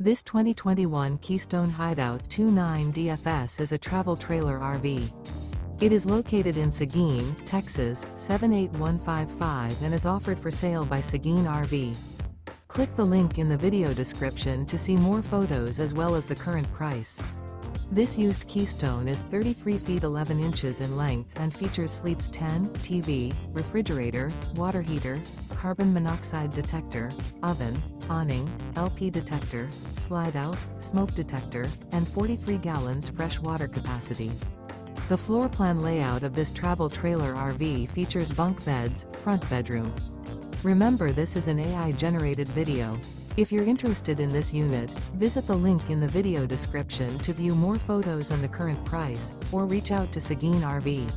This 2021 Keystone Hideout 29 DFS is a travel trailer RV. It is located in Seguin, Texas, 78155 and is offered for sale by Seguin RV. Click the link in the video description to see more photos as well as the current price. This used Keystone is 33 feet 11 inches in length and features sleeps 10, TV, refrigerator, water heater, carbon monoxide detector, oven, awning, LP detector, slide-out, smoke detector, and 43 gallons fresh water capacity. The floor plan layout of this travel trailer RV features bunk beds, front bedroom. Remember, this is an AI-generated video. If you're interested in this unit, visit the link in the video description to view more photos and the current price, or reach out to Seguin RV.